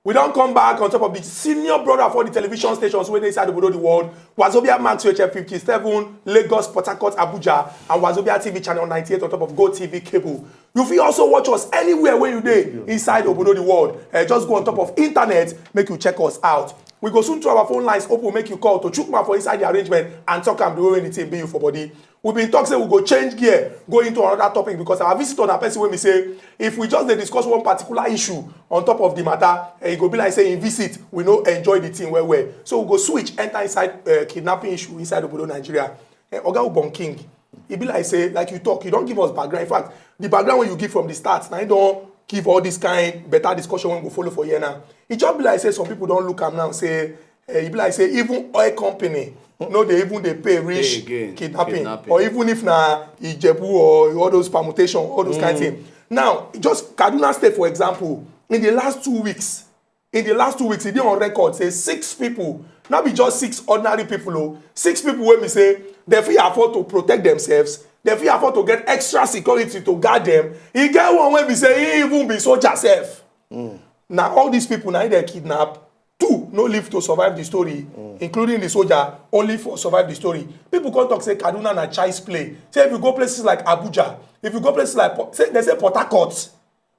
We don't come back on top of the senior brother for the television stations where they inside the world. Wazobia Max UHF 57, Lagos, Port Harcourt, Abuja, and Wazobia TV channel 98 on top of Go TV cable. You can also watch us anywhere where you dey inside Obodo the world. Just go on top of internet, make you check us out. We go soon to our phone lines open, make you call to Chukma for inside the arrangement and talk am the way anything be you for body. We been talk say we go change gear, go into another topic because our visitor na person wey me say if we just dey discuss one particular issue on top of the matter, e go be like say in visit we no enjoy the thing well well. So we go switch enter inside kidnapping issue inside Obodo Nigeria. Oga Ubon King, e be like say like you talk, you don give us background. In fact, the background wey you give from the start, na you don give all this kind better discussion wey we go follow for here now. E just be like say some people don look am now say e be like say even oil company no dey even dey pay reach kidnapping or even if na Ijebu or all those permutation all those kind thing. Now just Kaduna State for example, in the last 2 weeks e dey on record say 6 people, not be just 6 ordinary people o, 6 people wey be say dem fit afford to protect themselves, dem fit afford to get extra security to guard them. E get one wey be say e even be soldier sef. Na all these people na dem kidnap. 2 no live to survive the story, including the soldier only for survive the story. People come talk say Kaduna na child's play. Say if you go places like Abuja, if you go places like say they say Port Harcourt,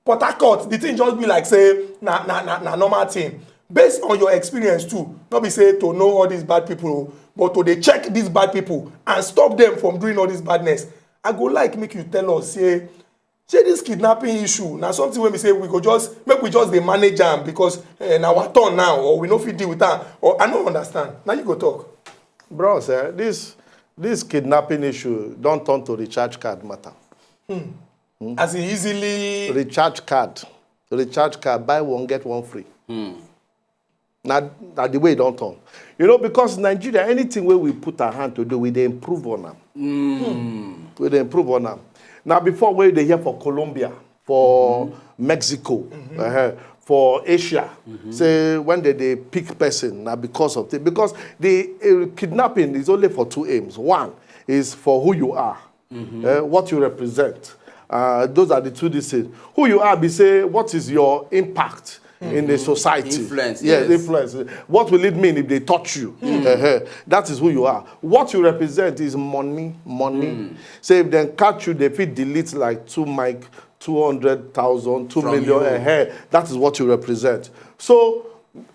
the thing just be like say na normal thing. Based on your experience too, not be say to know all these bad people, but to dey check these bad people and stop them from doing all this badness. I go like make you tell us say this kidnapping issue na something wey be say we just dey manage am because na our turn now or we no fit deal with am or I no understand. Now you go talk. Bros, this kidnapping issue don turn to recharge card matter. As e easily recharge card, buy one get one free. Na the way e don turn. You know, because Nigeria, anything wey we put our hand to do, we dey improve on am. We dey improve on am. Now, before we dey hear for Colombia, for Mexico, for Asia, say when they pick person, now because of because the kidnapping is only for 2 aims. One is for who you are, what you represent. Those are the 2 decisions. Who you are, be say what is your impact in the society. Influence. Yes, influence. What will it mean if they touch you? That is who you are. What you represent is money. Say if they catch you, they fit delete like 200,000, 2 million. That is what you represent. So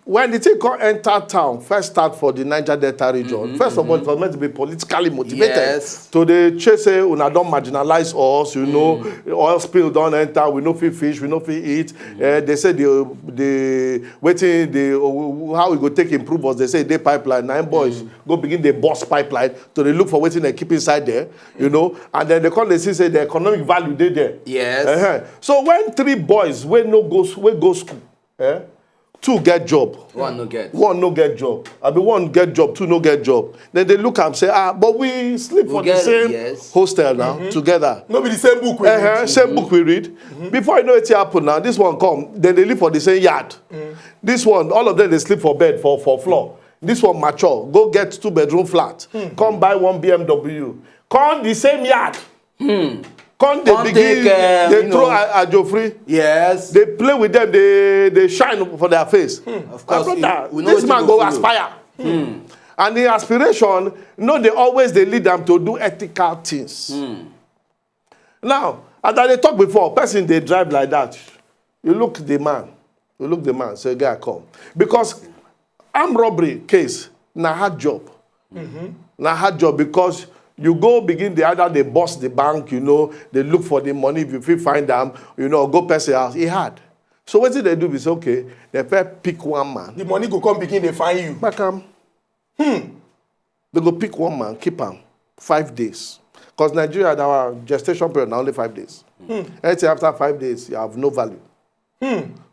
when the thing come enter town, first start for the Niger Delta region. First of all, it was meant to be politically motivated. Yes. So they chase say, una don't marginalize us, you know, oil spill don't enter, we no fit fish, we no fit eat. They say how we go take improve us, they say they pipeline, 9 boys go begin the boss pipeline, so they look for waiting they keep inside there, you know, and then they call they say the economic value they there. Yes. So when 3 boys we go school, 2 get job. 1 no get. 1 no get job. I mean 1 get job, 2 no get job. Then they look and say, but we sleep for the same hostel now together. No be the same book we read. Same book we read. Before you know it happen now, this one come, then they live for the same yard. This one, all of them they sleep for bed for floor. This one mature, go get 2-bedroom flat. Come buy 1 BMW. Come the same yard. Come they begin, they throw Ajo free. Yes. They play with them, they shine for their face. Of course. This man go aspire. And the aspiration, they always they lead them to do ethical things. Now, as I talked before, person they drive like that. You look the man, say, guy come. Because armed robbery case, na hard job. Na hard job because you go begin either they bust the bank, you know, they look for the money, if you find them, you know, go person house. He had. So what did they do? Is okay, they first pick 1 man. The money go come begin they find you. Back They go pick 1 man, keep him 5 days. Because Nigeria, our gestation period now only 5 days. Anything after 5 days, you have no value.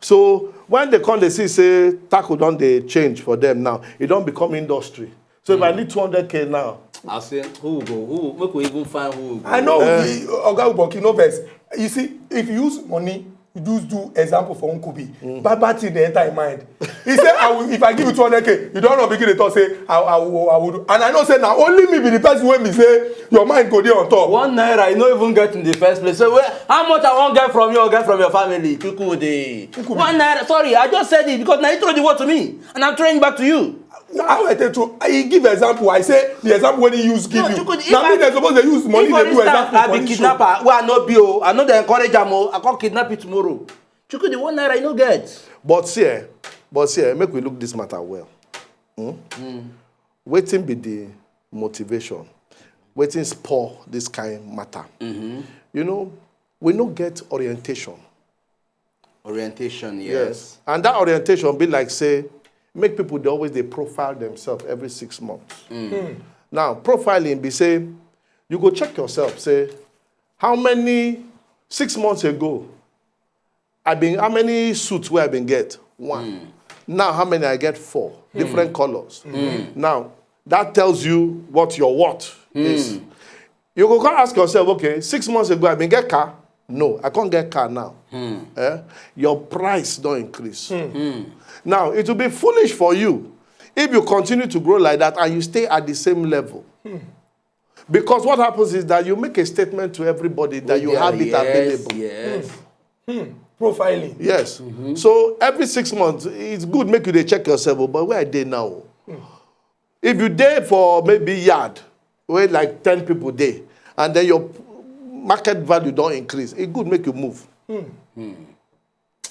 So when they come, they say tackle don't they change for them now. It don't become industry. So if I need 200K now, I say who will go? Who make we even find who will go? I know Oga Uboki no vex. You see, if you use money, do example for Nkubi. Bad thing dey enter in mind. He say, if I give you 200k, you don't know begin to talk say, I will do. And I know say now only me be the person wey me say your mind go there on top. 1 naira, you no even get in the first place. So how much I won't get from you or get from your family? Chukwudi. 1 naira. Sorry, I just said it because now you throw the word to me, and I'm throwing back to you. How I tell you, I give example. I say the example when he use give you. Now me they suppose they use money they do example for I be kidnapper. Well, I no be o. I know they encourage am o. I come kidnap you tomorrow. Chukwudi, 1 naira you no get. But see, make we look this matter well. Wetin be the motivation? Wetin spur this kind matter? You know, we no get orientation. Orientation, yes. And that orientation be like say, make people they profile themselves every 6 months. Now, profiling be say, you go check yourself, say, how many 6 months ago, how many suits where I been get? 1. Now, how many I get? 4 different colors. Now, that tells you what your worth is. You go come ask yourself, okay, 6 months ago I been get car. No, I can't get car now. Your price don't increase. Now, it will be foolish for you if you continue to grow like that and you stay at the same level. Because what happens is that you make a statement to everybody that you have it available. Yes. Profiling. Yes. So every 6 months, it's good make you dey check yourself, but where are they now? If you dey for maybe yard, where like 10 people dey, and then your market value don't increase, it good make you move.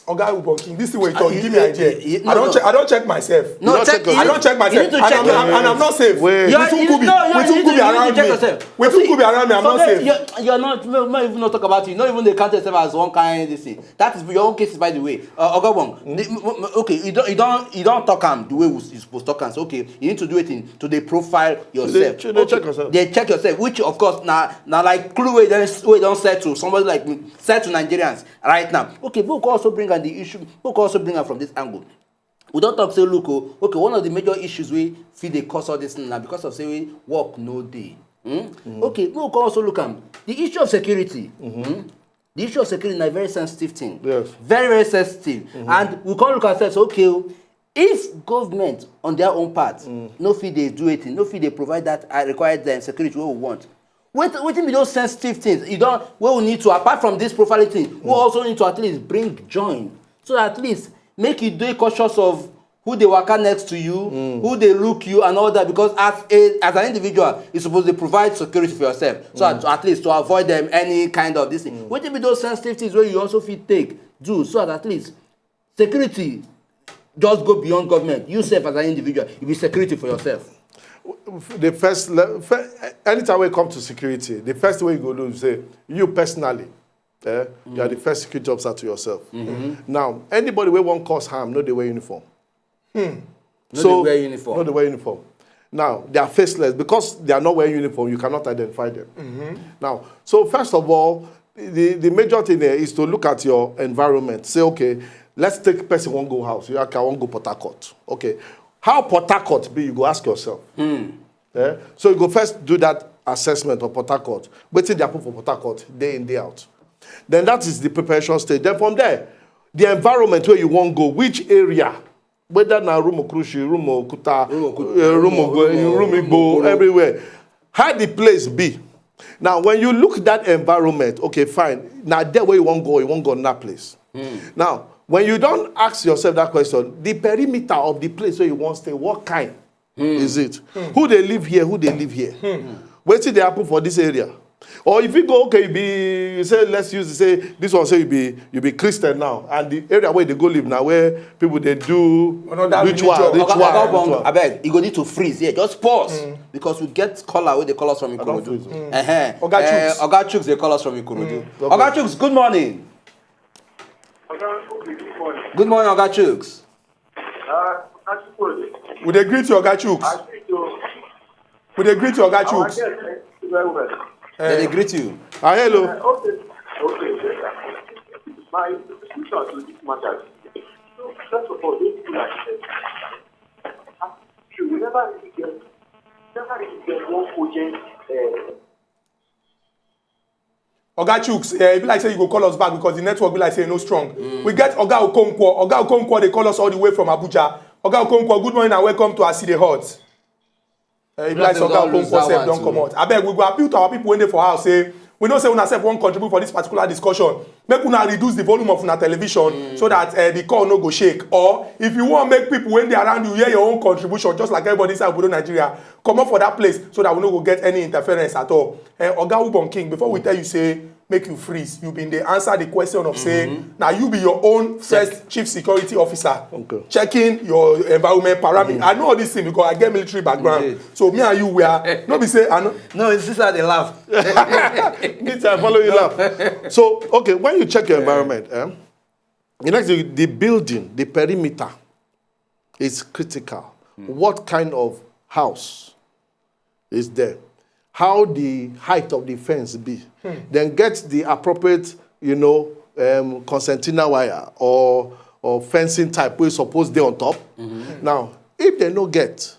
Oga Ubonking, this is where you talk. Give me idea. I don't check myself. No, check I don't check myself. You need to check and I'm not safe. Wait. With Nkubi around me. With Nkubi around me, I'm not safe. You're not even not talk about you. Not even they count yourself as one kind this thing. That is your own cases, by the way. Ogabong, okay, you don't talk the way you supposed to talk am. So okay, you need to do it to the profile yourself. They check yourself. They check yourself, which of course now like clue way don't set to somebody like me, set to Nigerians right now. Okay, but we can also bring the issue. We can also bring her from this angle. We don't talk say look, okay, one of the major issues we feel they cause all this now because of say work no day. Okay, we can also look at the issue of security. The issue of security is a very sensitive thing. Yes. Very, very sensitive. And we can look at ourselves, okay, if government on their own part, no fee they do it, no fee they provide that required security what we want. Waiting be those sensitive things. You don't. We will need to, apart from this profiling thing, we also need to at least bring join, so that at least make you do cautious of who they work next to you, who they look you, and all that. Because as an individual, you're supposed to provide security for yourself, so at least to avoid them any kind of this thing. Waiting be those sensitive things where you also feel do, so that at least security just go beyond government. You self as an individual, you be security for yourself. The first anytime we come to security, the first way you go do is say, you personally, you are the first security officer to yourself. Now, anybody who won't cause harm, no, they wear uniform. No, they wear uniform. No, they wear uniform. Now, they are faceless. Because they are not wearing uniform, you cannot identify them. Now, so first of all, the major thing there is to look at your environment. Say, okay, let's take person one go house. You can one go Port Harcourt. Okay. How Port Harcourt be, you go ask yourself. So you go first do that assessment of Port Harcourt. Wait till they happen for Port Harcourt, day in, day out. Then that is the preparation stage. Then from there, the environment where you want to go, which area, whether na Rumo Krushi, Rumo Kuta, Rumo Igbo, everywhere, how the place be. Now, when you look at that environment, okay, fine. Now, there where you won't go in that place. Now, when you don't ask yourself that question, the perimeter of the place where you want to stay, what kind is it? Who they live here, who they live here? Wait till they happen for this area. Or if you go, okay, you say, let's use, say, this one say you be Christian now, and the area where they go live now, where people they do ritual. I beg, you go need to freeze here. Just pause because we get caller where they call us from Ikorodu. Oga Chuks, they call us from Ikorodu. Oga Chuks, good morning. Good morning, Oga Chuks. Would they greet you, Oga Chuks? Would they greet you, Oga Chuks? They greet you. Hello. Okay. My question to this matter. So, first of all, this thing you never really get one cogent. Oga Chooks, it be like say you go call us back because the network be like say no strong. We get Oga Okonkwo. Oga Okonkwo, they call us all the way from Abuja. Oga Okonkwo, good morning and welcome to Aside Hot. It be like say Oga Okonkwo sef don come out. Abeg, we go appeal to our people when they for house say, we know say una sef wan contribute for this particular discussion. Make una reduce the volume of una television so that the call no go shake. Or if you wan make people when they around you hear your own contribution, just like everybody inside Obodo Nigeria, come up for that place so that we no go get any interference at all. Oga Ubon King, before we tell you say make you freeze, you been dey answer the question of say na you be your own first chief security officer, checking your environment parameter. I know all this thing because I get military background. So me and you were no be say I know. No, it's just how they laugh. This I follow you laugh. So okay, when you check your environment, you know the building, the perimeter is critical. What kind of house is there? How the height of the fence be? Then get the appropriate, concertina wire or fencing type wey suppose dey on top. Now, if they no get,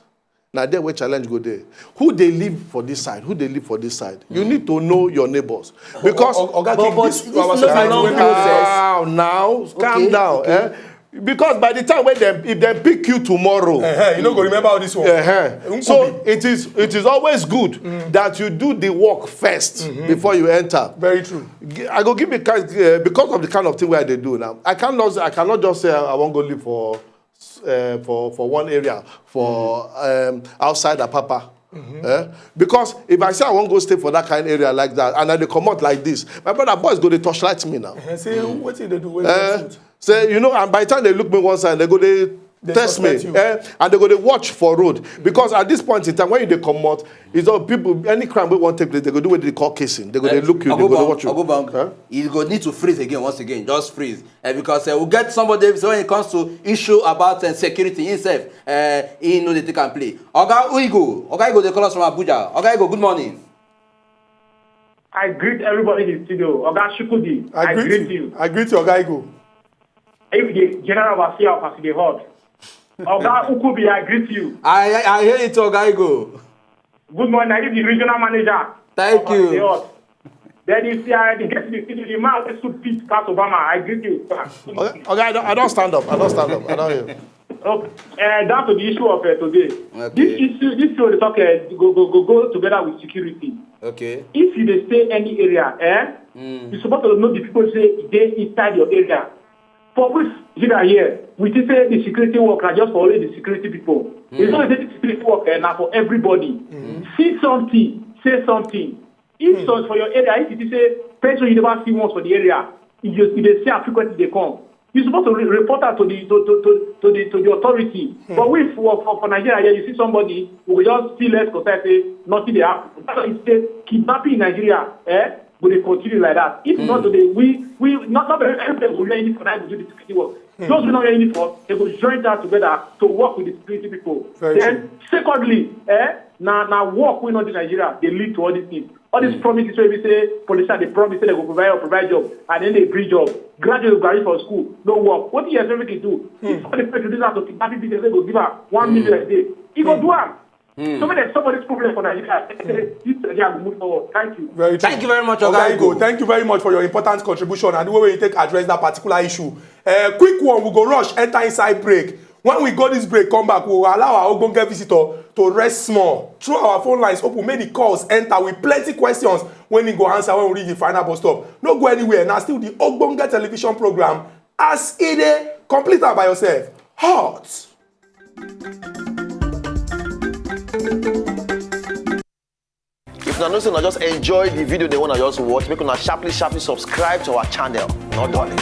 now there where challenge go there. Who they live for this side? Who they live for this side? You need to know your neighbors because. Oga King, this is not a long process. Now, calm down. Okay. Because by the time if they pick you tomorrow, you no go remember all this one. So it is always good that you do the work first before you enter. Very true. I go give you because of the kind of thing where they do now. I cannot just say I won't go live for one area for outside Apapa. Because if I say I won't go stay for that kind of area like that, and I they come out like this, my brother boys go they torchlight me now. Say what did they do? Say and by the time they look me one side, they go they test me, and they go they watch for road. Because at this point in time, when they come out, it's all people. Any crime we want to take place, they go do what they call casing. They go they look you, they go they watch you. You go need to freeze again once again, just freeze, because we'll get somebody. So when it comes to issue about security himself, he know they take and play. Oga Uigo, they call us from Abuja. Oga Uigo, good morning. I greet everybody in the studio. Oga Shukudi, I greet you. I greet you, Oga Uigo. If the general was here of Aside Hot. Oga Ukubi, I greet you. I hear it, Oga Uigo. Good morning, I am the regional manager. Thank you. Then you see, I get the man who should beat Pat Obama. I greet you. Okay, I don't stand up. I don't hear. Okay. Down to the issue of today. Okay. This issue they talk go together with security. Okay. If you dey stay any area, you're supposed to know the people say they inside your area. For which here, we say the security work are just for only the security people. It's not the security work now for everybody. See something, say something. If so for your area, if you say person you never see once for the area, if they say how frequently they come, you're supposed to report that to the authority. But we for Nigeria, you see somebody who will just see less concern, say nothing they happen. That's why you say kidnapping in Nigeria, will they continue like that? If not today, we not everybody will learn it for that to do the security work. Those who not learn it for, they will join that together to work with the security people. Then secondly, now work we not in Nigeria, they lead to all these things. All these promises where we say politicians they promise they will provide job and then they bring job. Graduate for school, no work. What do you expect to do? If somebody to do that to kidnap people, they go give her 1 million a day. He go do it. So when there's somebody's problem for Nigeria, will move forward. Thank you. Thank you very much, Oga Uigo. Thank you very much for your important contribution and the way you take address that particular issue. Quick one, we go rush, enter inside break. When we go this break, come back, we will allow our Ogbonge visitor to rest small. Through our phone lines open, make the calls enter with plenty questions when he go answer when we reach the final bus stop. No go anywhere. Now still the Ogbonge television program as it is complete by yourself. Hot. If una know say una just enjoy the video they wanna just watch, make una sharply subscribe to our channel. Not darling.